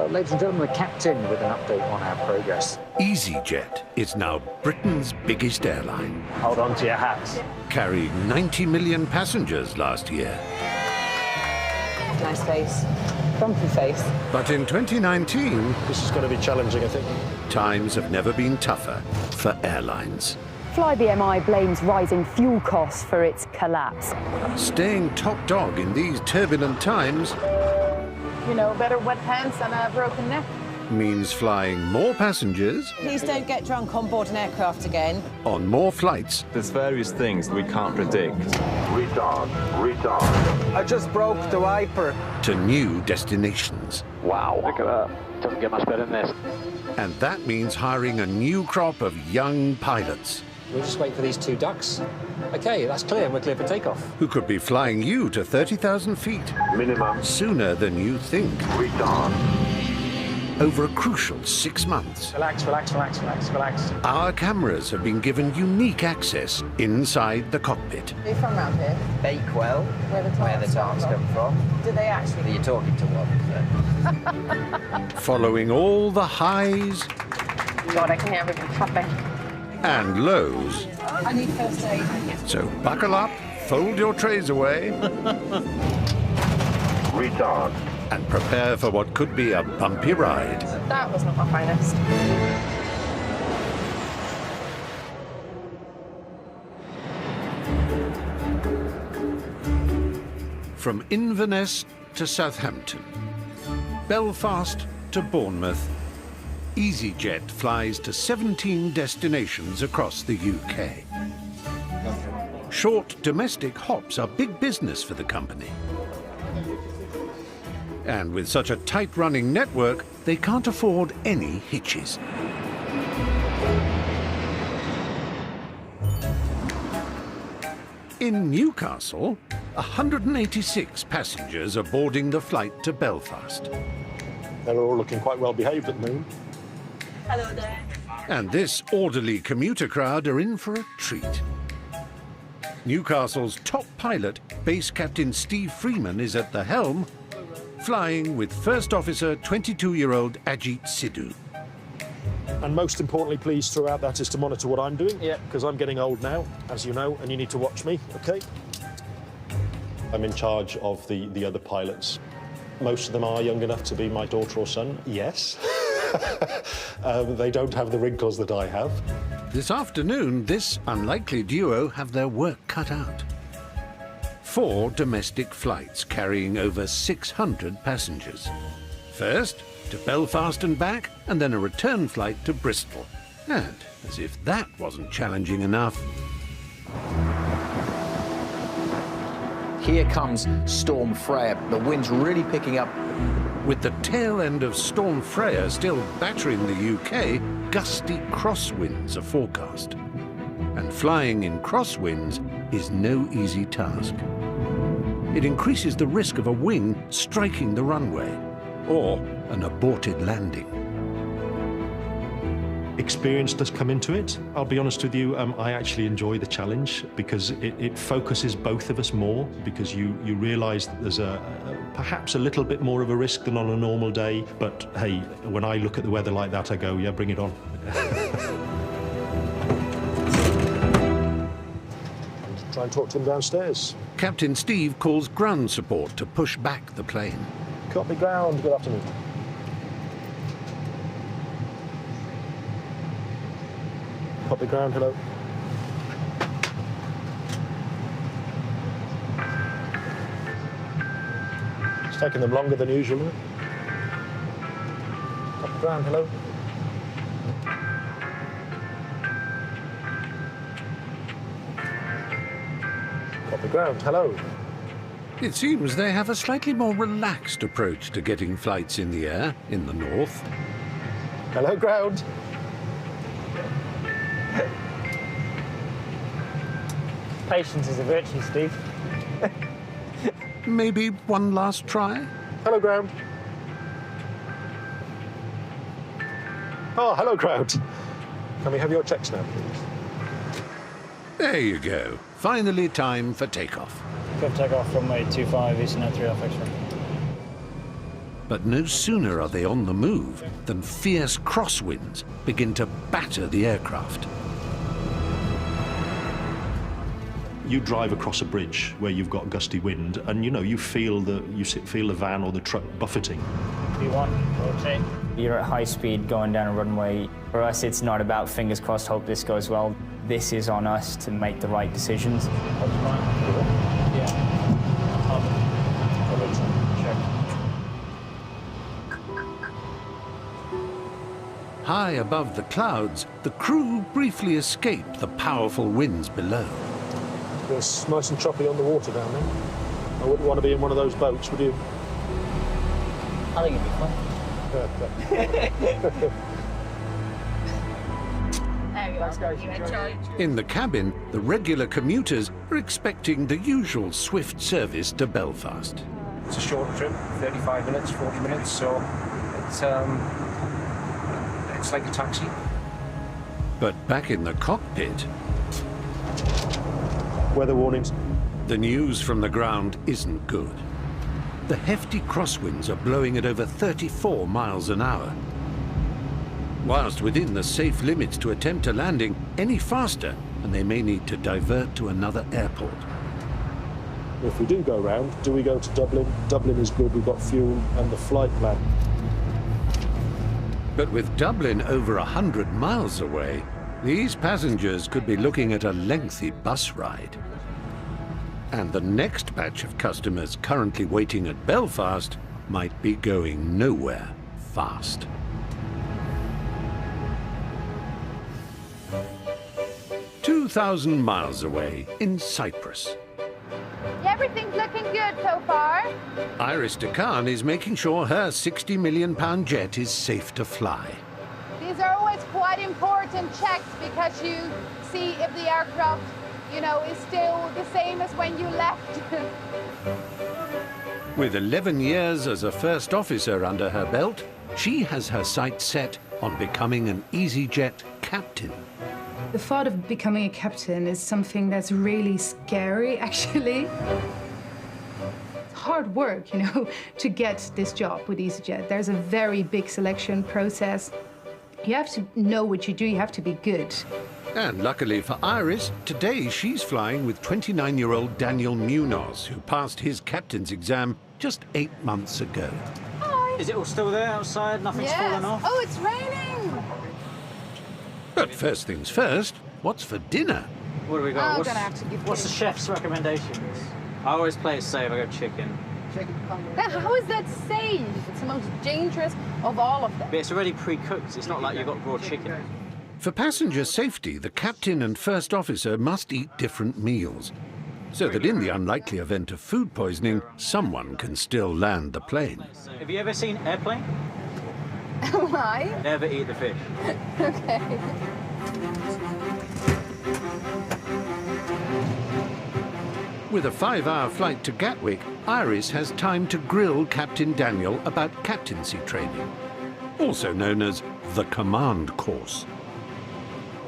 Well, ladies and gentlemen, the captain with an update on our progress. easyJet is now Britain's biggest airline, Hold on to your hats. carrying 90 million passengers last year. Nice face. Grumpy face. But in 2019, This is going to be challenging, I think. times have never been tougher for airlines. FlyBMI blames rising fuel costs for its collapse. Staying top dog in these turbulent times You know, better wet pants than a broken neck. means flying more passengers Please don't get drunk on board an aircraft again. on more flights There's various things we can't predict. Retard. I just broke the wiper. to new destinations. Wow. Look at that. Doesn't get much better than this. And that means hiring a new crop of young pilots We'll just wait for these two ducks. OK, that's clear. We're clear for takeoff. who could be flying you to 30,000 feet Minimum. sooner than you think Retard. over a crucial 6 months. Relax, relax, relax, relax, relax. Our cameras have been given unique access inside the cockpit. Are you from around here? Bakewell, Where the where the tarts come from. Do they actually? You're talking to one. Following all the highs God, I can hear everything clapping. and lows. I need first aid. So buckle up, fold your trays away, Retard. and prepare for what could be a bumpy ride. That was not my finest. From Inverness to Southampton, Belfast to Bournemouth, easyJet flies to 17 destinations across the UK. Short domestic hops are big business for the company. And with such a tight-running network, they can't afford any hitches. In Newcastle, 186 passengers are boarding the flight to Belfast. They're all looking quite well behaved at the moment. Hello there. And this orderly commuter crowd are in for a treat. Newcastle's top pilot, Base Captain Steve Freeman, is at the helm, flying with First Officer 22-year-old Ajit Sidhu. And most importantly, please, throughout that is to monitor what I'm doing. Yeah. Because I'm getting old now, as you know, and you need to watch me, OK? I'm in charge of the other pilots. Most of them are young enough to be my daughter or son, yes. They don't have the wrinkles that I have. This afternoon, this unlikely duo have their work cut out. 4 domestic flights carrying over 600 passengers. First to Belfast and back, and then a return flight to Bristol. And as if that wasn't challenging enough, Here comes Storm Freya. The wind's really picking up. with the tail end of Storm Freya still battering the UK, gusty crosswinds are forecast. And flying in crosswinds is no easy task. It increases the risk of a wing striking the runway or an aborted landing. Experience does come into it. I'll be honest with you, I actually enjoy the challenge because it focuses both of us more, because you realise that there's perhaps a little bit more of a risk than on a normal day. But hey, when I look at the weather like that, I go, yeah, bring it on. Try and talk to him downstairs. Captain Steve calls ground support to push back the plane. Copy ground, good afternoon. Copy ground, hello. It's taking them longer than usual. Copy ground, hello. Copy ground, hello. It seems they have a slightly more relaxed approach to getting flights in the air in the north. Hello, ground. Patience is a virtue, Steve. Maybe one last try? Hello, ground. Oh, hello, ground. Can we have your checks now, please? There you go. Finally time for takeoff. Go take off runway 25, Eastern at 3 off extra. But no sooner are they on the move than fierce crosswinds begin to batter the aircraft. You drive across a bridge where you've got gusty wind, and you feel the van or the truck buffeting. rotate. You're at high speed going down a runway. For us, it's not about fingers crossed, hope this goes well. This is on us to make the right decisions. High above the clouds, the crew briefly escape the powerful winds below. It's nice and choppy on the water down there. I wouldn't want to be in one of those boats, would you? I think it'd be fun. In the cabin, the regular commuters are expecting the usual swift service to Belfast. It's a short trip, 35 minutes, 40 minutes, so it's like a taxi. But back in the cockpit, Weather warnings. the news from the ground isn't good. The hefty crosswinds are blowing at over 34 miles an hour. Whilst within the safe limits to attempt a landing any faster, and they may need to divert to another airport. If we do go round, do we go to Dublin? Dublin is good, we've got fuel and the flight plan. But with Dublin over 100 miles away, these passengers could be looking at a lengthy bus ride. And the next batch of customers currently waiting at Belfast might be going nowhere fast. "2,000 miles away in Cyprus, Everything's looking good so far. Iris Khan is making sure her £60 million jet is safe to fly. These are always quite important checks because you see if the aircraft, is still the same as when you left. With 11 years as a first officer under her belt, she has her sights set on becoming an easyJet captain. The thought of becoming a captain is something that's really scary, actually. It's hard work, to get this job with easyJet. There's a very big selection process. You have to know what you do, you have to be good. And luckily for Iris, today she's flying with 29-year-old Daniel Munoz, who passed his captain's exam just 8 months ago. Hi. Is it all still there outside? Nothing's fallen off? Oh, it's raining. But first things first, what's for dinner? What do we got? I'm gonna have to give what's the Kitty. chef's recommendations? I always play it safe. I go chicken. How is that safe? It's the most dangerous of all of them. But it's already pre-cooked. It's not like you've got raw chicken. For passenger safety, the captain and first officer must eat different meals, so that in the unlikely event of food poisoning, someone can still land the plane. Have you ever seen Airplane? Why? Never eat the fish. Okay. With a 5-hour flight to Gatwick, Iris has time to grill Captain Daniel about captaincy training, also known as the command course.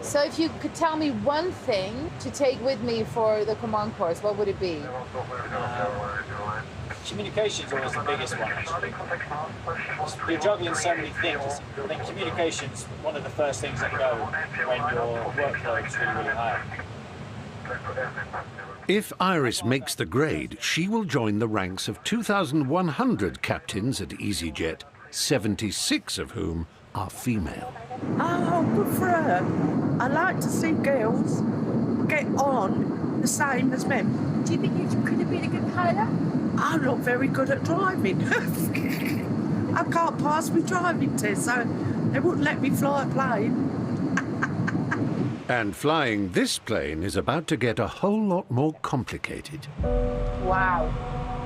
So if you could tell me one thing to take with me for the command course, what would it be? Communication is always the biggest one, actually. You're juggling so many things. I think communication's one of the first things that go when your workload's really, really high. If Iris makes the grade, she will join the ranks of 2,100 captains at easyJet, 76 of whom are female. Oh, good for her. I like to see girls get on the same as men. Do you think you could have been a good pilot? I'm not very good at driving. I can't pass my driving test, so they wouldn't let me fly a plane. And flying this plane is about to get a whole lot more complicated. Wow.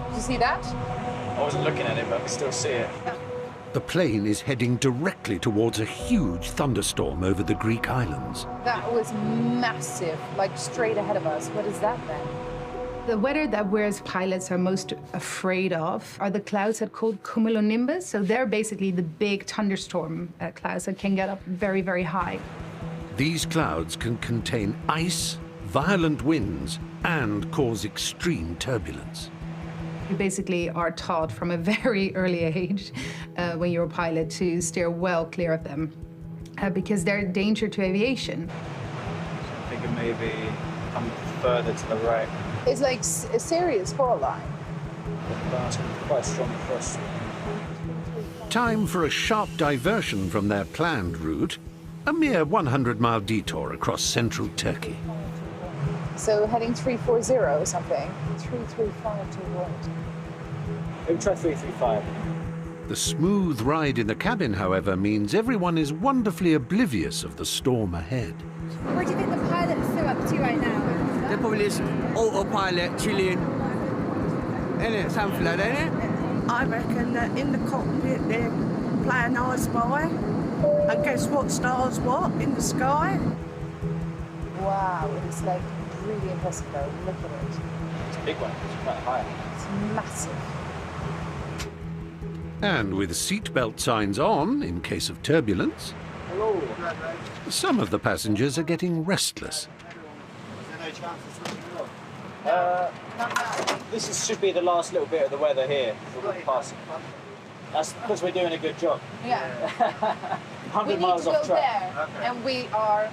Did you see that? I wasn't looking at it, but I can still see it. The plane is heading directly towards a huge thunderstorm over the Greek islands. That was massive, like straight ahead of us. What is that then? The weather that we as pilots are most afraid of are the clouds that are called cumulonimbus. So they're basically the big thunderstorm clouds that can get up very, very high. These clouds can contain ice, violent winds, and cause extreme turbulence. You basically are taught from a very early age when you're a pilot to steer well clear of them because they're a danger to aviation. I think it maybe come further to the right. It's like a serious fall line. Quite strong cross. Time for a sharp diversion from their planned route, a mere 100-mile detour across central Turkey. So heading 340 or something. 335 to what? Maybe try 335. The smooth ride in the cabin, however, means everyone is wonderfully oblivious of the storm ahead. What do you think the pilots are up to right now? They're probably just autopilot, chilling. Innit? Something like that, innit? I reckon that in the cockpit they're playing I Spy. And guess what stars what in the sky? Wow, it's like really impressive though. Look at it. It's a big one. It's quite high. It's massive. And with seatbelt signs on, in case of turbulence, Hello. some of the passengers are getting restless. This should be the last little bit of the weather here. We'll pass. That's because we're doing a good job. Yeah. 100 we need miles to off go track. there, and we are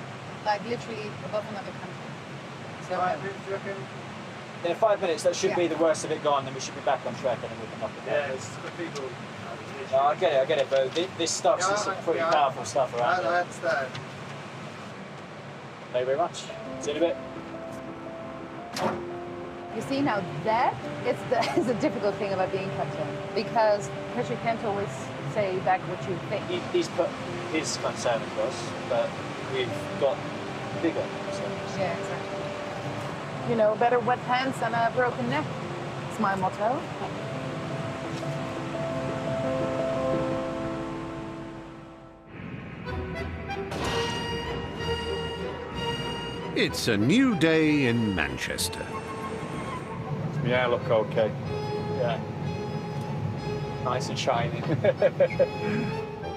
like literally above another country. So, in 5 minutes, that should be the worst of it gone, then we should be back on track and then we can knock it down. Yeah, it's the people. No, I get it, but this stuff's some pretty powerful stuff around I here. understand. Thank you very much. See you in a bit. you see now that is the difficult thing about being captain because you can't always say back what you think. He's put his concern across, but we've got bigger concerns. Yeah, exactly. You know, better wet pants than a broken neck. It's my motto. It's a new day in Manchester. Yeah, look okay. Yeah. Nice and shiny.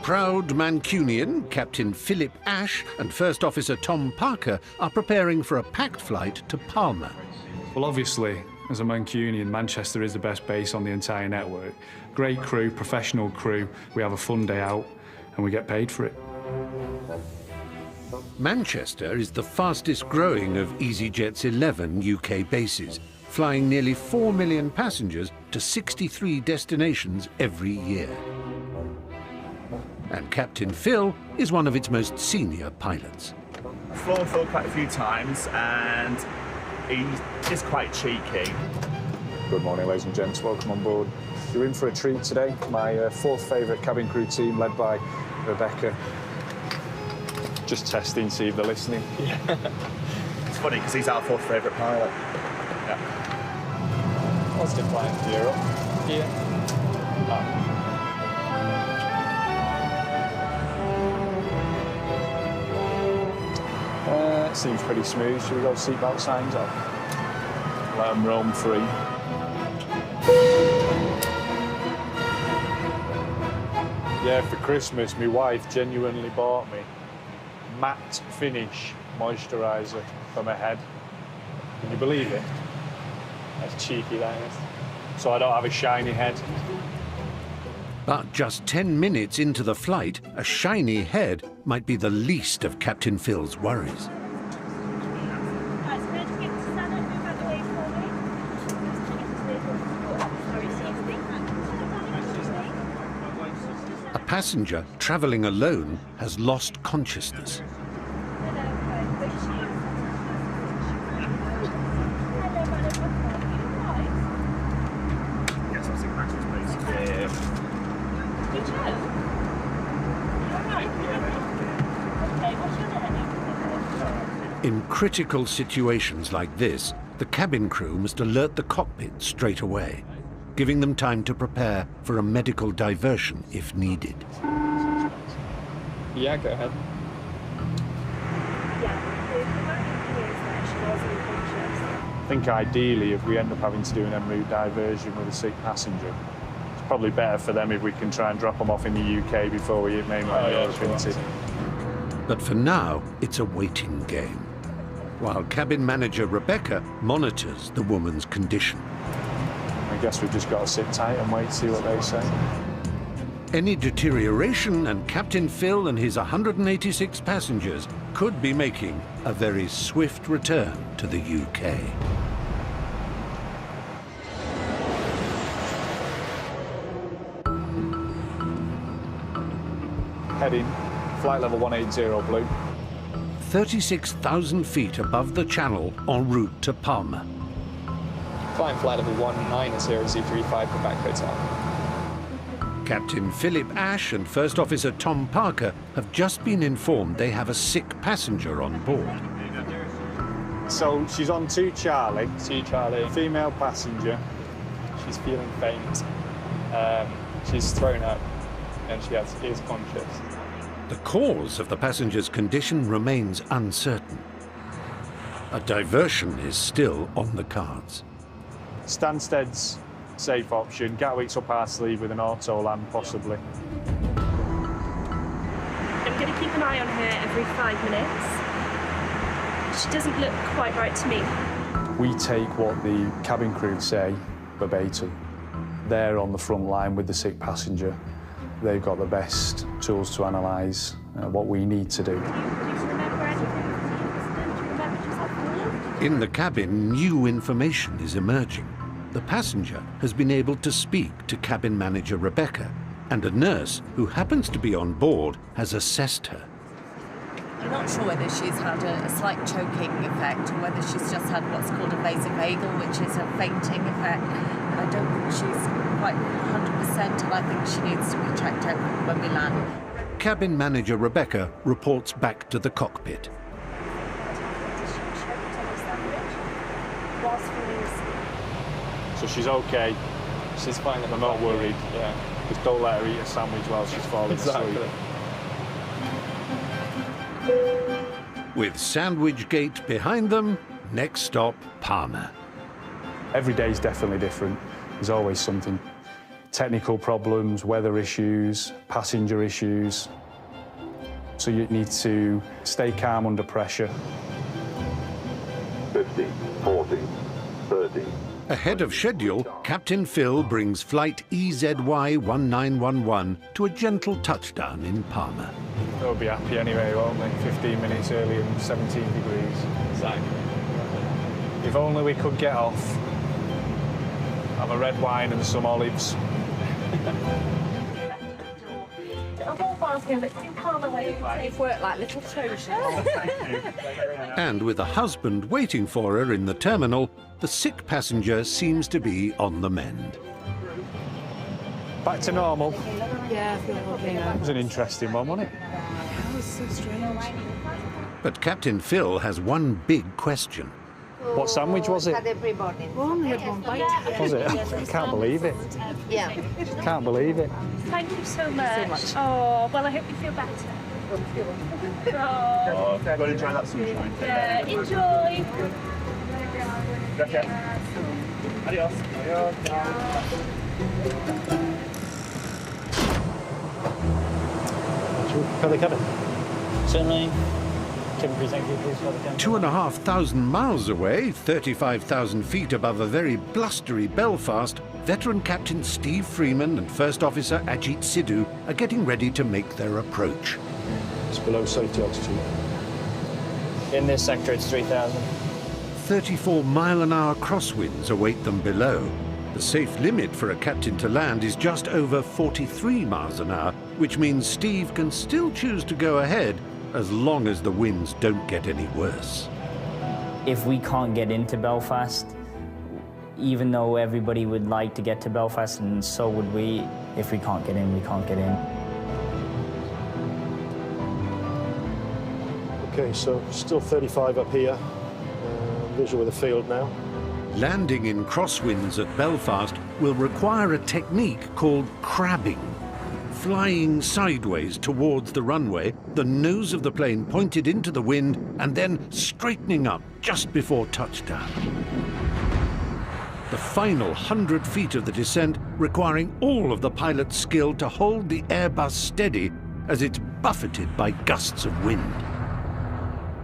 Proud Mancunian, Captain Philip Ash and First Officer Tom Parker are preparing for a packed flight to Palma. Well, obviously, as a Mancunian, Manchester is the best base on the entire network. Great crew, professional crew. We have a fun day out, and we get paid for it. Manchester is the fastest growing of easyJet's 11 UK bases, flying nearly 4 million passengers to 63 destinations every year. And Captain Phil is one of its most senior pilots. I've flown Phil quite a few times and he's just quite cheeky. Good morning, ladies and gents. Welcome on board. You're in for a treat today. My fourth favourite cabin crew team, led by Rebecca. Just testing, see if they're listening. Yeah. It's funny because he's our fourth favourite pilot. Yeah. Positive flying. Gear up. Gear. Up. Seems pretty smooth. Should we go seatbelt signs off? Let them roam free. Yeah, for Christmas, my wife genuinely bought me matte finish moisturiser for my head. Can you believe it? That's cheeky, that is. So I don't have a shiny head. But just 10 minutes into the flight, a shiny head might be the least of Captain Phil's worries. A passenger travelling alone has lost consciousness. In critical situations like this, the cabin crew must alert the cockpit straight away, giving them time to prepare for a medical diversion if needed. Yeah, go ahead. I think ideally, if we end up having to do an en route diversion with a sick passenger, it's probably better for them if we can try and drop them off in the UK before we hit mainland Europe, isn't it? But for now, it's a waiting game, while cabin manager Rebecca monitors the woman's condition. Thank guess we've just got to sit tight and wait to see what they say. Any deterioration and Captain Phil and his 186 passengers could be making a very swift return to the UK. Heading, flight level 180 blue. 36,000 feet above the channel en route to Palma. Flying flight level 190-035 Quebec Hotel. Captain Philip Ash and First Officer Tom Parker have just been informed they have a sick passenger on board. So she's on 2 Charlie. 2 Charlie. Female passenger. She's feeling faint. She's thrown up and she is conscious. The cause of the passenger's condition remains uncertain. A diversion is still on the cards. Stansted's safe option. Gatwick's up our sleeve with an auto land, possibly. I'm going to keep an eye on her every 5 minutes. She doesn't look quite right to me. We take what the cabin crew say verbatim. They're on the front line with the sick passenger. They've got the best tools to analyse what we need to do. In the cabin, new information is emerging. The passenger has been able to speak to cabin manager Rebecca, and a nurse who happens to be on board has assessed her. I'm not sure whether she's had a slight choking effect or whether she's just had what's called a vasovagal, which is a fainting effect. I don't think she's quite 100%, and I think she needs to be checked out when we land. Cabin manager Rebecca reports back to the cockpit. So she's okay. She's fine. I'm not worried. Yeah. Just don't let her eat a sandwich while she's falling asleep. With Sandwich Gate behind them, next stop, Palma. Every day is definitely different. There's always something. Technical problems, weather issues, passenger issues. So you need to stay calm under pressure. 50, 40, 30. Ahead of schedule, Captain Phil brings flight EZY-1911 to a gentle touchdown in Palma. They'll be happy anyway, won't they? 15 minutes earlier and 17 degrees. Exactly. If only we could get off, have a red wine and some olives. They've worked like little Trojans. And with a husband waiting for her in the terminal, the sick passenger seems to be on the mend. Back to normal. Yeah, I feel okay now. It was an interesting one, wasn't it? That was so strange. But Captain Phil has one big question. What sandwich was it? Everybody. One had one bite. Was it? I can't believe it. Yeah. Can't believe it. Thank you so much. Oh, well, I hope you feel better. Oh, go and enjoy that sunshine. Yeah, enjoy. Gracias. Adios. Adios. Can they come in? Certainly. Cabin crew, thank you, please. 2,500 miles away, 35,000 feet above a very blustery Belfast, veteran Captain Steve Freeman and First Officer Ajit Sidhu are getting ready to make their approach. It's below safety altitude. In this sector, it's 3,000. 34-mile-an-hour crosswinds await them below. The safe limit for a captain to land is just over 43 miles an hour, which means Steve can still choose to go ahead as long as the winds don't get any worse. If we can't get into Belfast, even though everybody would like to get to Belfast, and so would we, if we can't get in, we can't get in. Okay, so still 35 up here. Visual with the field now. Landing in crosswinds at Belfast will require a technique called crabbing. Flying sideways towards the runway, the nose of the plane pointed into the wind, and then straightening up just before touchdown. The final 100 feet of the descent requiring all of the pilot's skill to hold the Airbus steady as it's buffeted by gusts of wind.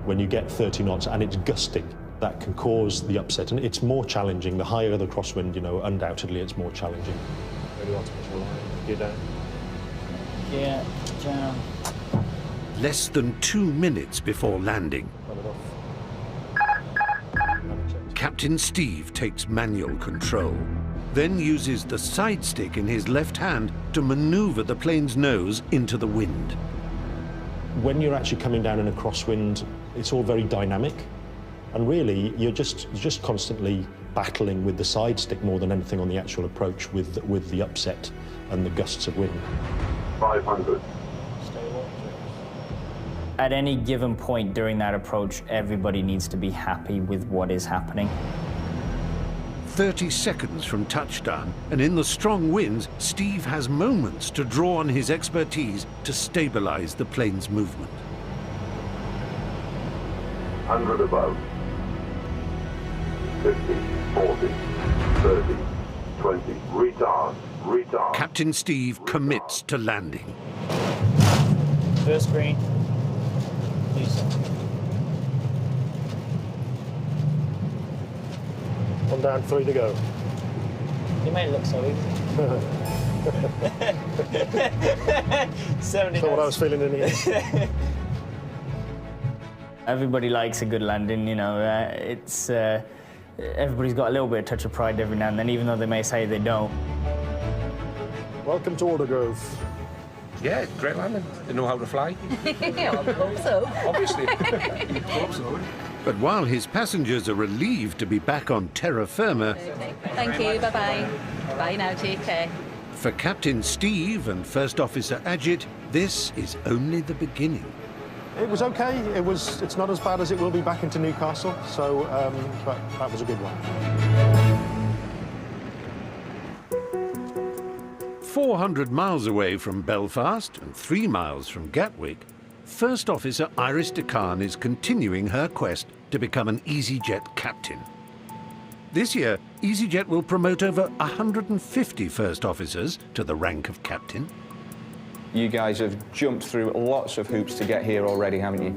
When you get 30 knots and it's gusting, That can cause the upset, and it's more challenging. The higher the crosswind, you know, undoubtedly it's more challenging. Where do you want to push your line? Gear down. Yeah, down. Less than 2 minutes before landing, Captain Steve takes manual control, then uses the side stick in his left hand to maneuver the plane's nose into the wind. When you're actually coming down in a crosswind, it's all very dynamic. And really, you're just constantly battling with the side stick more than anything on the actual approach with the upset and the gusts of wind. 500. At any given point during that approach, everybody needs to be happy with what is happening. 30 seconds from touchdown, and in the strong winds, Steve has moments to draw on his expertise to stabilize the plane's movement. 100 above. 50, 40, 30, 20. Retard, retard. Captain Steve commits to landing. First green. Lisa. One down, 3 to go. You may look so easy. 70. That's what I was feeling in the end. Everybody likes a good landing, you know. Everybody's got a little bit of touch of pride every now and then, even though they may say they don't. Welcome to Aldergrove. Yeah, great landing. Didn't know how to fly. Yeah, I hope so. Obviously. Hope so. But while his passengers are relieved to be back on terra firma, Thank you, bye-bye. Bye now, take care. for Captain Steve and First Officer Ajit, this is only the beginning. It was okay. It's not as bad as it will be back into Newcastle, so but that was a good one. 400 miles away from Belfast and 3 miles from Gatwick, First Officer Iris de Khan is continuing her quest to become an easyJet captain. This year, easyJet will promote over 150 first officers to the rank of captain. You guys have jumped through lots of hoops to get here already, haven't you?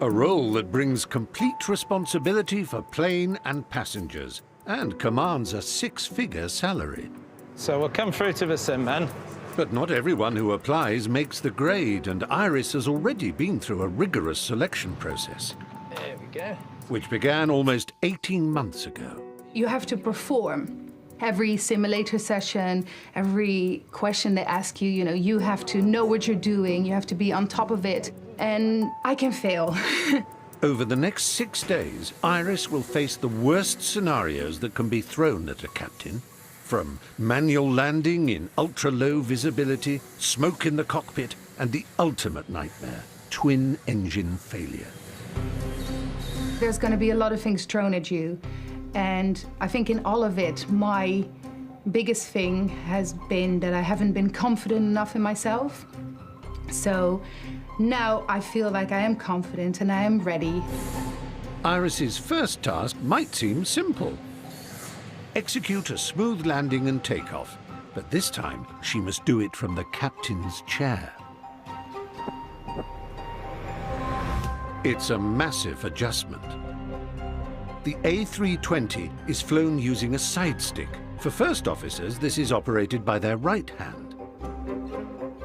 A role that brings complete responsibility for plane and passengers and commands a 6-figure salary. So we'll come through to the sim then. But not everyone who applies makes the grade, and Iris has already been through a rigorous selection process. There we go. Which began almost 18 months ago. You have to perform. Every simulator session, every question they ask you, you have to know what you're doing, you have to be on top of it, and I can fail. Over the next 6 days, Iris will face the worst scenarios that can be thrown at a captain, from manual landing in ultra-low visibility, smoke in the cockpit, and the ultimate nightmare, twin-engine failure. There's going to be a lot of things thrown at you. And I think in all of it, my biggest thing has been that I haven't been confident enough in myself. So now I feel like I am confident and I am ready. Iris's first task might seem simple. Execute a smooth landing and takeoff. But this time, she must do it from the captain's chair. It's a massive adjustment. The A320 is flown using a side stick. For first officers, this is operated by their right hand.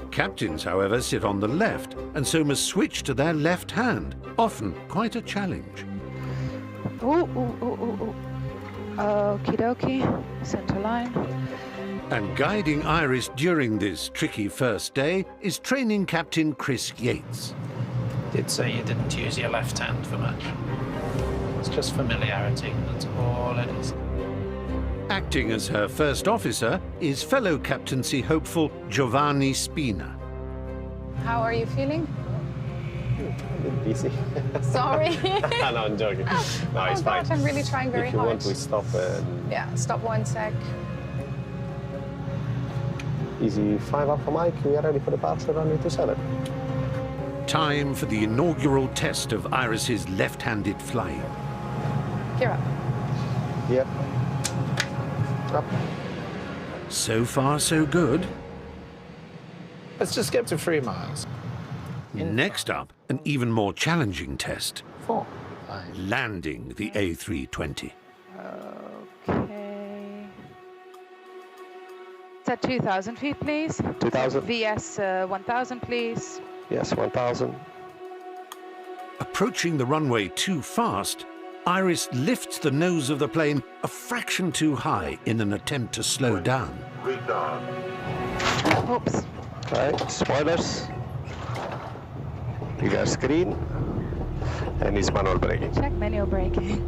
Captains, however, sit on the left, and so must switch to their left hand, often quite a challenge. Okie dokie, centre line. And guiding Iris during this tricky first day is training captain Chris Yates. Did say you didn't use your left hand for much. It's just familiarity, that's all it is. Acting as her first officer is fellow captaincy hopeful Giovanni Spina. How are you feeling? A bit busy. Sorry. No, I'm joking. No, it's fine. Gosh, I'm really trying very if you hard. want, we stop. Yeah, stop 1 sec. Easy 5 up for Mike. We are ready for departure. Runway 27. Time for the inaugural test of Iris's left-handed flying. Gear up. Yep. Up. So far, so good. Let's just get to 3 miles. Next up, an even more challenging test. 4. landing the A320. Okay. It's at 2,000 feet, please. 2,000. VS 1,000, please. Yes, 1,000. Approaching the runway too fast, Iris lifts the nose of the plane a fraction too high in an attempt to slow down. Oops. Okay, spoilers. Reverse screen. And it's manual braking. Check manual braking.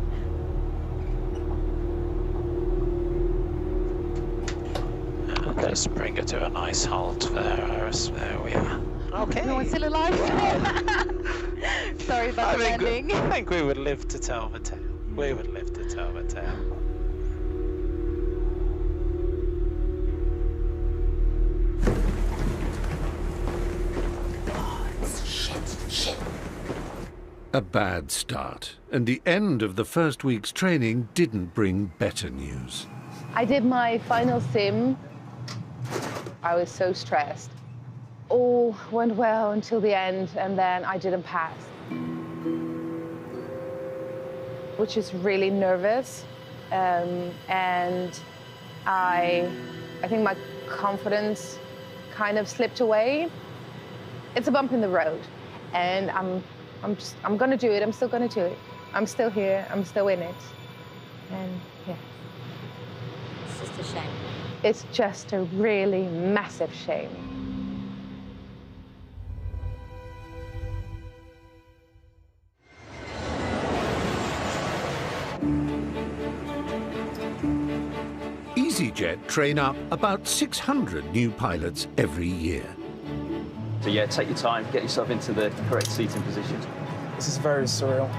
Okay. Just bring it to a nice halt there, Iris. There we are. Okay. No one's still alive. Sorry about the landing. I think we would live to tell the tale. We would live to tell the tale. Shit. A bad start, and the end of the first week's training didn't bring better news. I did my final sim. I was so stressed. All went well until the end, and then I didn't pass, which is really nervous. And I think my confidence kind of slipped away. It's a bump in the road, and I'm gonna do it. I'm still gonna do it. I'm still here. I'm still in it, and yeah. It's just a shame. It's just a really massive shame. easyJet train up about 600 new pilots every year. So yeah, take your time, get yourself into the correct seating positions. This is very surreal.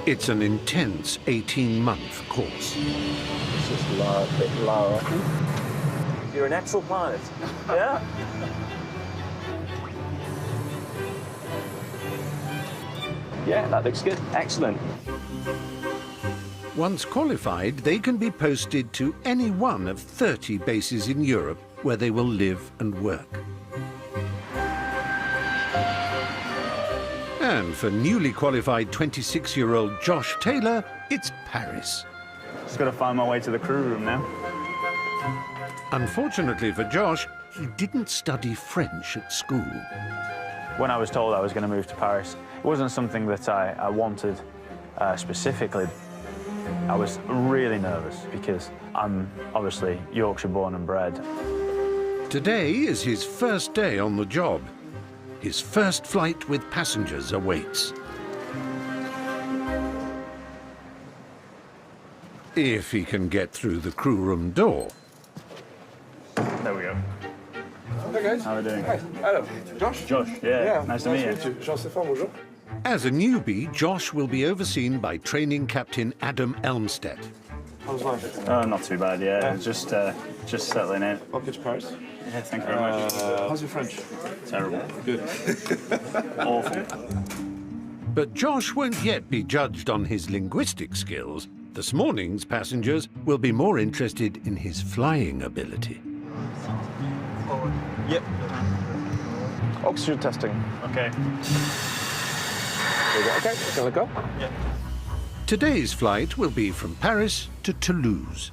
It's an intense 18-month course. It's just a bit lower. You're an actual pilot, yeah? Yeah, that looks good. Excellent. Once qualified, they can be posted to any one of 30 bases in Europe where they will live and work. And for newly qualified 26-year-old Josh Taylor, it's Paris. Just got to find my way to the crew room now. Unfortunately for Josh, he didn't study French at school. When I was told I was going to move to Paris, it wasn't something that I wanted specifically. I was really nervous because I'm obviously Yorkshire born and bred. Today is his first day on the job. His first flight with passengers awaits. If he can get through the crew room door. There we go. Hi guys. How are we doing? Hi, Adam. Josh? Josh, yeah. Nice to meet you. Jean-Stéphane, bonjour. As a newbie, Josh will be overseen by training captain Adam Elmstead. How's life? Oh, not too bad, yeah. Just settling in. Welcome to Paris. Yeah, thank you very much. How's your French? Terrible. Good. Awful. But Josh won't yet be judged on his linguistic skills. This morning's passengers will be more interested in his flying ability. Yep. Oxygen testing. Okay. Okay, gonna go? Yeah. Today's flight will be from Paris to Toulouse.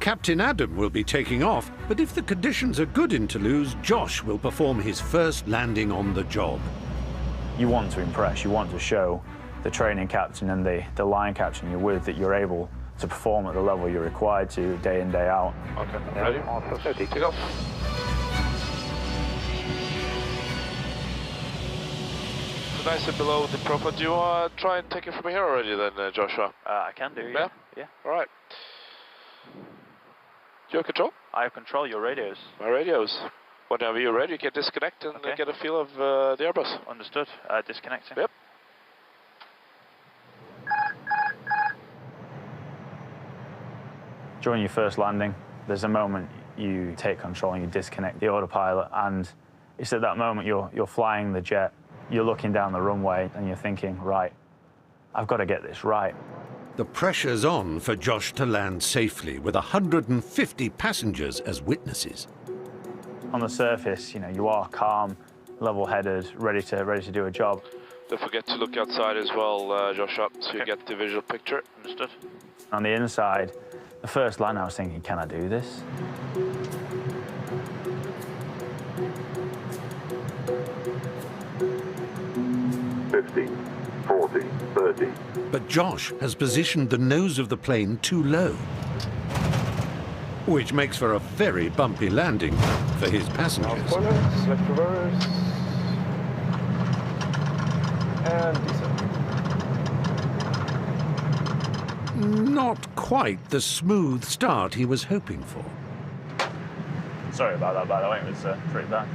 Captain Adam will be taking off, but if the conditions are good in Toulouse, Josh will perform his first landing on the job. You want to impress, you want to show the training captain and the line captain you're with that you're able to perform at the level you're required to day in, day out. Okay, ready? Ready to go. Nice and below the proper. Do you try and take it from here already then, Joshua? I can do, yeah. Yeah. All right. You have control? I have control, your radios. My radios. Whenever you're ready, you can disconnect and get a feel of the Airbus. Understood. Disconnecting. Yep. During your first landing, there's a moment you take control and you disconnect the autopilot, and it's at that moment you're flying the jet, you're looking down the runway and you're thinking, right, I've got to get this right. The pressure's on for Josh to land safely with 150 passengers as witnesses. On the surface, you know, you are calm, level-headed, ready to do a job. Don't forget to look outside as well, Joshua, so you get the visual picture. Understood. On the inside, the first line I was thinking, can I do this? But Josh has positioned the nose of the plane too low, which makes for a very bumpy landing for his passengers. Corners, left reverse. And descent. Not quite the smooth start he was hoping for. Sorry about that, by the way, it was pretty bad.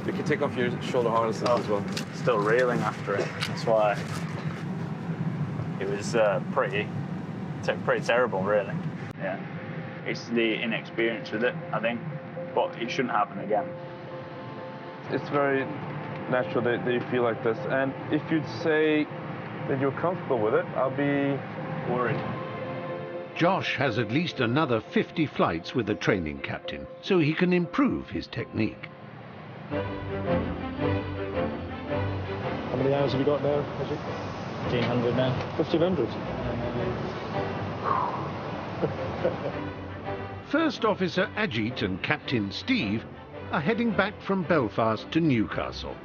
You can take off your shoulder harnesses as well. Still reeling after it. That's why it was pretty terrible, really. Yeah, it's the inexperience with it, I think, but it shouldn't happen again. It's very natural that you feel like this, and if you'd say that you're comfortable with it, I'll be worried. Josh has at least another 50 flights with the training captain, so he can improve his technique. How many hours have you got now, Ajit? 1,500 now. 1,500? First Officer Ajit and Captain Steve are heading back from Belfast to Newcastle.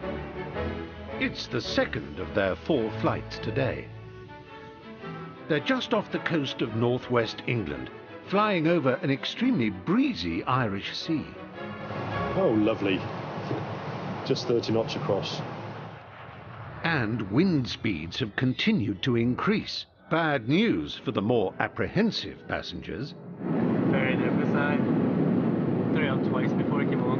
It's the second of their 4 flights today. They're just off the coast of northwest England, flying over an extremely breezy Irish sea. Oh, lovely. Just 30 knots across. And wind speeds have continued to increase. Bad news for the more apprehensive passengers. Very nervous, I threw up twice before I came on.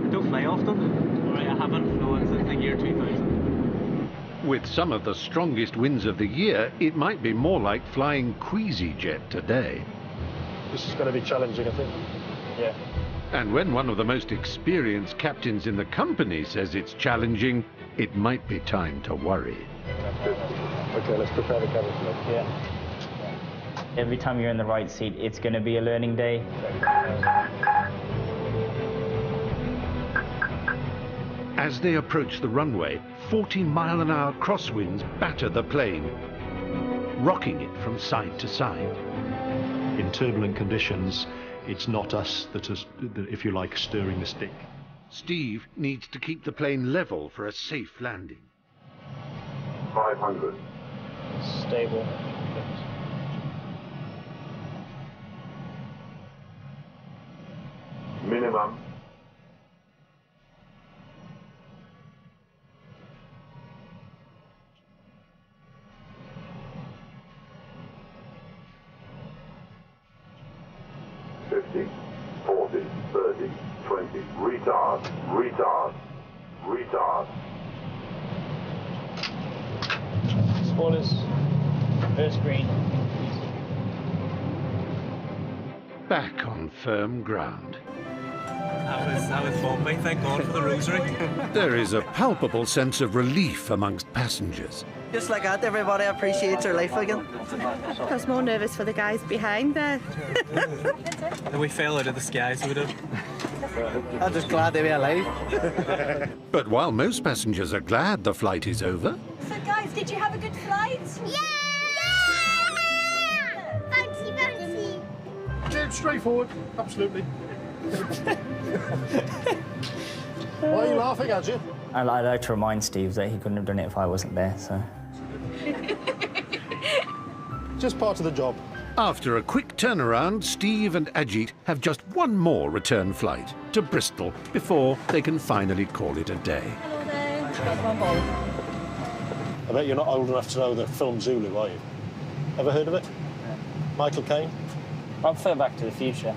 I don't fly often. I haven't flown since the year 2000. With some of the strongest winds of the year, it might be more like flying easyJet today. This is going to be challenging, I think. Yeah. And when one of the most experienced captains in the company says it's challenging, it might be time to worry. Okay, let's prepare the cabin for that. Yeah. Every time you're in the right seat, it's going to be a learning day. As they approach the runway, 40-mile-an-hour crosswinds batter the plane, rocking it from side to side. In turbulent conditions, it's not us that is, if you like, stirring the stick. Steve needs to keep the plane level for a safe landing. 500. Stable. Minimum. $50, $40, $30, $20. Retard, retard, retard. Spoilers. First green. Back on firm ground. That was fun, mate. Thank God for the rosary. There is a palpable sense of relief amongst passengers. Just like that, everybody appreciates their life again. I was more nervous for the guys behind there. We fell out of the sky, so we did. I'm just glad they were alive. But while most passengers are glad the flight is over, So guys, did you have a good flight? Yeah! Bouncy, bouncy. Yeah, straightforward, absolutely. Why are you laughing at you? I'd like to remind Steve that he couldn't have done it if I wasn't there, so... Just part of the job. after a quick turnaround, Steve and Ajit have just one more return flight to Bristol before they can finally call it a day. Hello there. I bet you're not old enough to know the film Zulu, are you? Ever heard of it? Yeah. Michael Caine? I prefer Back to the Future.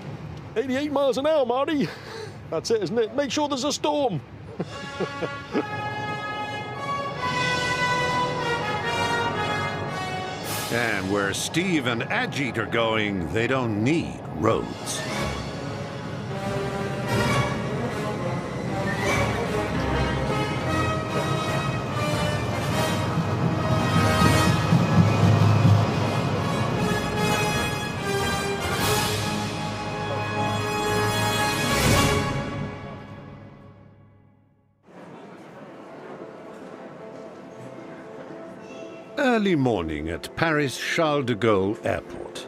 88 miles an hour, Marty. That's it, isn't it? Make sure there's a storm. And where Steve and Ajit are going, they don't need roads. early morning at Paris Charles de Gaulle Airport.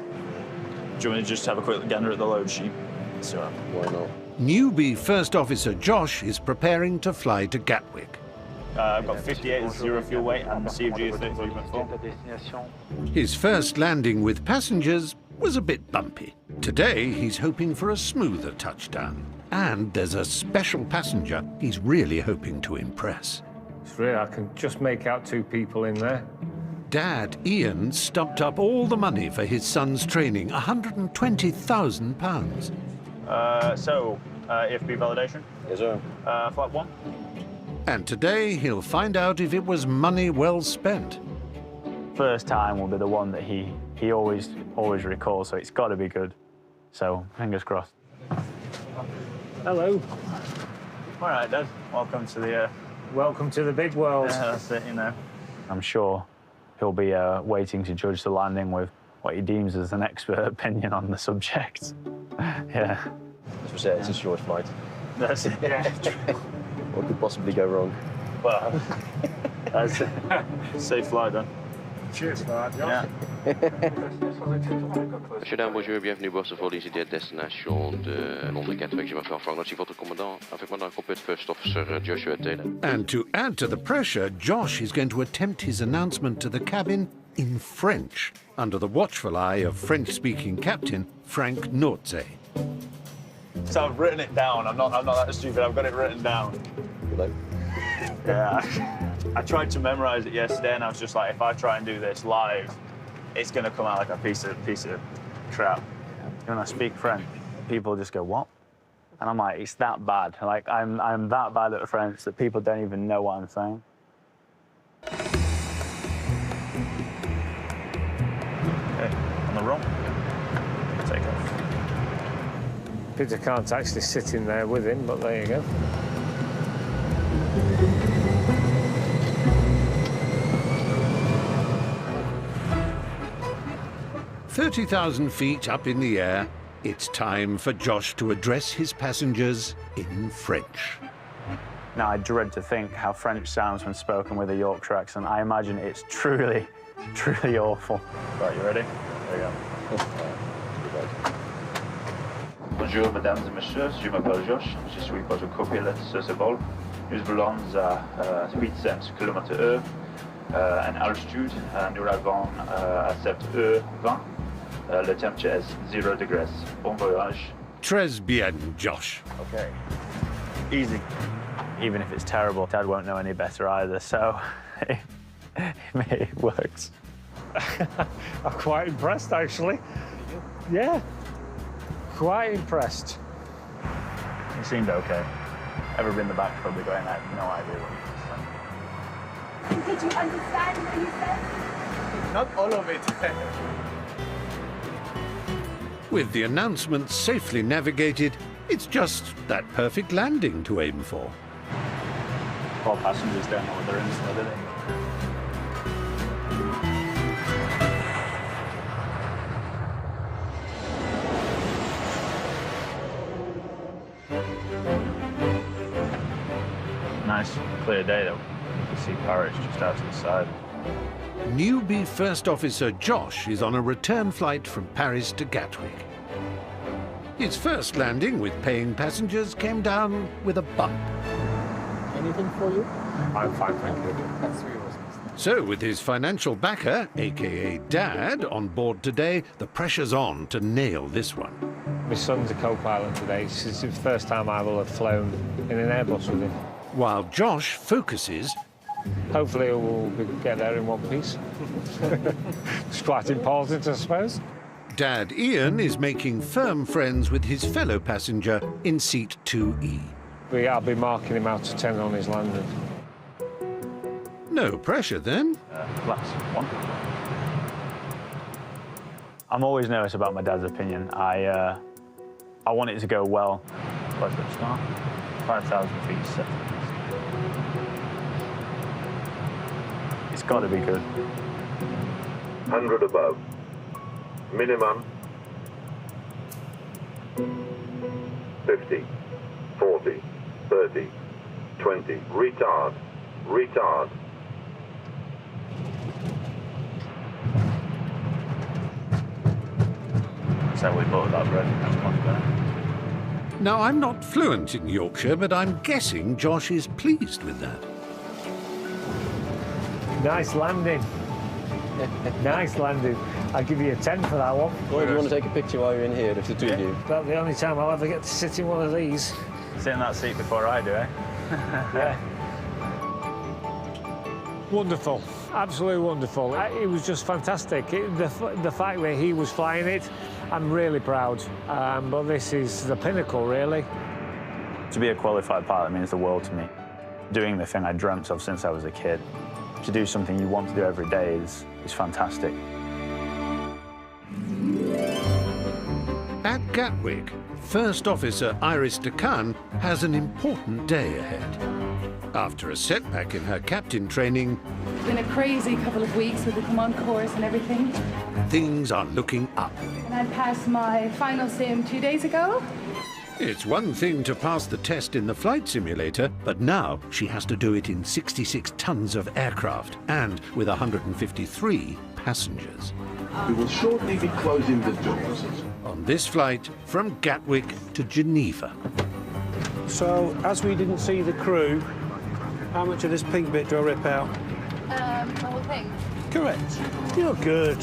Do you want me to just have a quick gander at the load sheet? So, why not? Newbie First Officer Josh is preparing to fly to Gatwick. I've got 58 as 0 fuel weight and CFG is 33.4. His first landing with passengers was a bit bumpy. Today, he's hoping for a smoother touchdown. And there's a special passenger he's really hoping to impress. It's real, I can just make out 2 people in there. Dad, Ian, stumped up all the money for his son's training, £120,000. EFB validation? Yes, sir. Flight 1? And today, he'll find out if it was money well spent. First time will be the one that he always recalls, so it's got to be good. So, fingers crossed. Hello. All right, Dad. Welcome to the... Welcome to the big world. Yeah, that's it, you know. I'm sure he'll be waiting to judge the landing with what he deems as an expert opinion on the subject. Yeah. As we said, it's a short flight. That's it. Yeah. What could possibly go wrong? Well, that's it. Safe flight, then. Cheers for that, Josh. Yeah. Monsieur, dames, bonjour, bienvenue board ce vol easyJet destination de Londres Gatwick. Je m'appelle Frank, merci votre commandant. Avec moi dans le cockpit, First Officer Joshua Taylor. And to add to the pressure, Josh is going to attempt his announcement to the cabin in French, under the watchful eye of French-speaking captain Frank Nortze. So I've written it down. I'm not that stupid. I've got it written down. Hello. Yeah. I tried to memorize it yesterday, and I was just like, if I try and do this live, it's going to come out like a piece of crap. When I speak French, people just go, what? And I'm like, it's that bad. Like, I'm that bad at French that people don't even know what I'm saying. Okay, on the wrong. Take off. Peter can't actually sit in there with him, but there you go. "30,000 feet up in the air, it's time for Josh to address his passengers in French." Now, I dread to think how French sounds when spoken with a Yorkshire accent. I imagine it's truly, truly awful. Right, you ready? There you go. Bonjour, mesdames et messieurs, je m'appelle Josh, je suis votre copilote sur ce vol. Nous volons à 800 km/h en altitude. Nous arrivons à 7h20. Le température est 0 degrés. Bon voyage. Très bien, Josh. Okay. Easy. Even if it's terrible, Dad won't know any better either, so it works. I'm quite impressed, actually. Yeah. Quite impressed. It seemed okay. Everybody in the back probably going, I have no idea what Did you understand what he said? Not all of it. With the announcement safely navigated, it's just that perfect landing to aim for. All passengers don't know what they're in, so do they? Nice, clear day though. You can see Paris just out to the side. Newbie First Officer Josh is on a return flight from Paris to Gatwick. His first landing with paying passengers came down with a bump. Anything for you? I'm fine, thank you. That's 3 hours. So with his financial backer, aka Dad, on board today, the pressure's on to nail this one. My son's a co-pilot today. This is the first time I will have flown in an Airbus with him. While Josh focuses... Hopefully we'll get there in one piece. It's quite important, I suppose. Dad Ian is making firm friends with his fellow passenger in seat 2E. I'll be marking him out of 10 on his landing. No pressure then. Last one. I'm always nervous about my dad's opinion. I want it to go well. Let's start. 5,000 feet set. It's got to be good. 100 above. Minimum. 50, 40, 30, 20. Retard. Retard. So we bought that bread. That's much better. Now, I'm not fluent in Yorkshire, but I'm guessing Josh is pleased with that. Nice landing. Nice landing. I'll give you a 10 for that one. Or if you want to take a picture while you're in here, if the two of you. About the only time I'll ever get to sit in one of these. Sit in that seat before I do, eh? Yeah. Wonderful. Absolutely wonderful. It was just fantastic. The fact that he was flying it, I'm really proud. But this is the pinnacle, really. To be a qualified pilot means the world to me. Doing the thing I dreamt of since I was a kid. To do something you want to do every day is fantastic. At Gatwick, First Officer Iris Decan has an important day ahead. After a setback in her captain training, It's been a crazy couple of weeks with the command course and everything. things are looking up. And I passed my final sim 2 days ago. It's one thing to pass the test in the flight simulator, but now she has to do it in 66 tons of aircraft and with 153 passengers. We will shortly be closing the doors. On this flight from Gatwick to Geneva. So, as we didn't see the crew, how much of this pink bit do I rip out? The whole thing. Correct. You're good.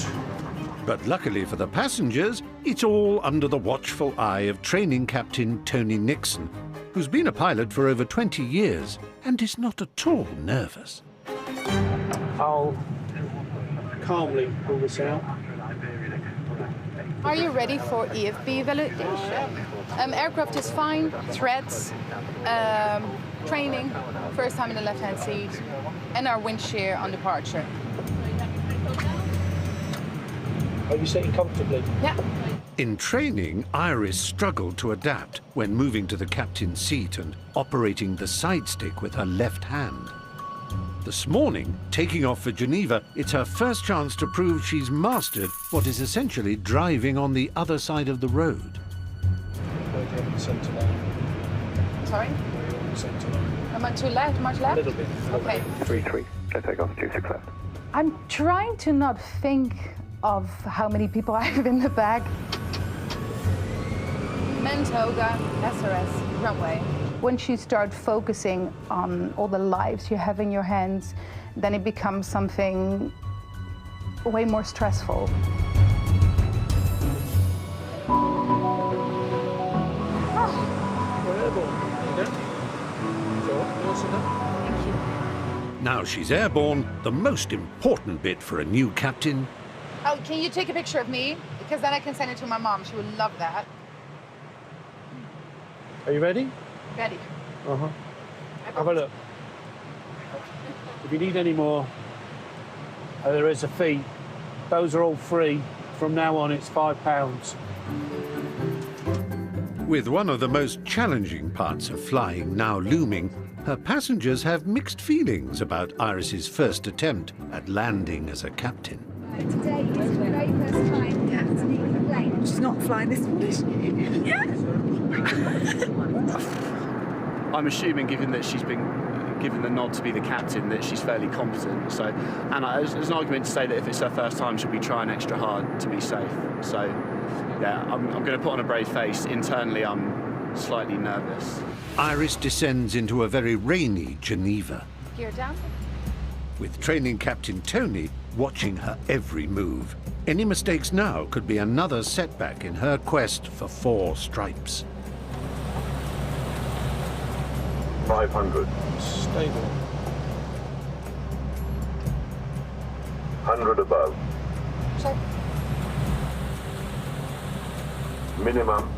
But luckily for the passengers, it's all under the watchful eye of training captain Tony Nixon, who's been a pilot for over 20 years and is not at all nervous. I'll calmly pull this out. Are you ready for EFB validation? Aircraft is fine, threads, training, first time in the left-hand seat, and our wind shear on departure. Are you sitting comfortably? Yeah. In training, Iris struggled to adapt when moving to the captain's seat and operating the side stick with her left hand. This morning, taking off for Geneva, it's her first chance to prove she's mastered what is essentially driving on the other side of the road. Sorry? Am I too left? Much left? A little bit. Okay. 3-3. Let's take off 26 left. I'm trying to not think of how many people I have in the bag. Mentoga, SRS, runway. Once you start focusing on all the lives you have in your hands, then it becomes something way more stressful. Now she's airborne, the most important bit for a new captain. Oh, can you take a picture of me? Because then I can send it to my mom. She would love that. Are you ready? Ready. Uh-huh. Have a look. If you need any more, there is a fee. Those are all free. From now on, it's £5. With one of the most challenging parts of flying now looming, her passengers have mixed feelings about Iris's first attempt at landing as a captain. Today is the very first time captaining a plane. She's not flying this one, is she? I'm assuming, given that she's been given the nod to be the captain, that she's fairly competent. So, and there's an argument to say that if it's her first time, she'll be trying extra hard to be safe. So, yeah, I'm going to put on a brave face. Internally, I'm slightly nervous. Iris descends into a very rainy Geneva, Gear down. with training captain Tony watching her every move. Any mistakes now could be another setback in her quest for 4 stripes. 500. Stable. 100 above. Check. Minimum.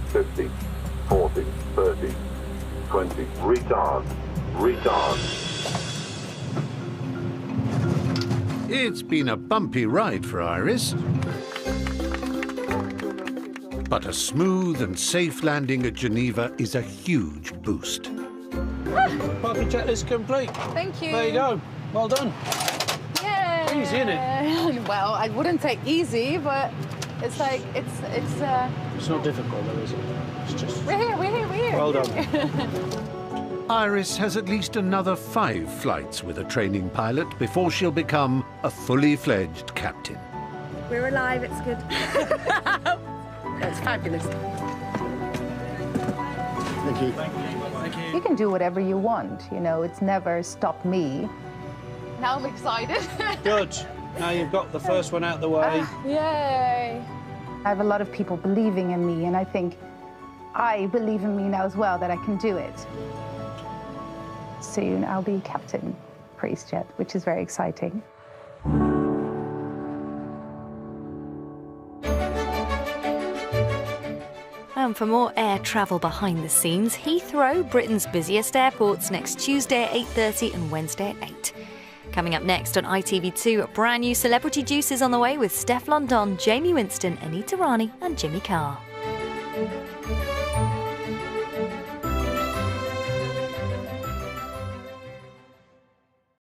50, 40, 30, 20. Retard. Retard. It's been a bumpy ride for Iris, but a smooth and safe landing at Geneva is a huge boost. Parking checklist complete. Thank you. There you go. Well done. Yeah. Easy, isn't it? Well, I wouldn't say easy, but it's like, it's It's not difficult though, is it? It's just... We're here. Well done. Iris has at least another 5 flights with a training pilot before she'll become a fully fledged captain. We're alive, it's good. That's fabulous. Thank you. Thank you. You can do whatever you want, you know, it's never stopped me. Now I'm excited. Good. Now you've got the first one out the way. Yay. I have a lot of people believing in me, and I think I believe in me now as well, that I can do it. Soon I'll be captain for easyJet, which is very exciting. And for more air travel behind the scenes, Heathrow, Britain's busiest airports, next Tuesday at 8:30 and Wednesday at 8. Coming up next on ITV2, a brand new Celebrity Juice is on the way with Steph London, Jamie Winston, Anita Rani and Jimmy Carr.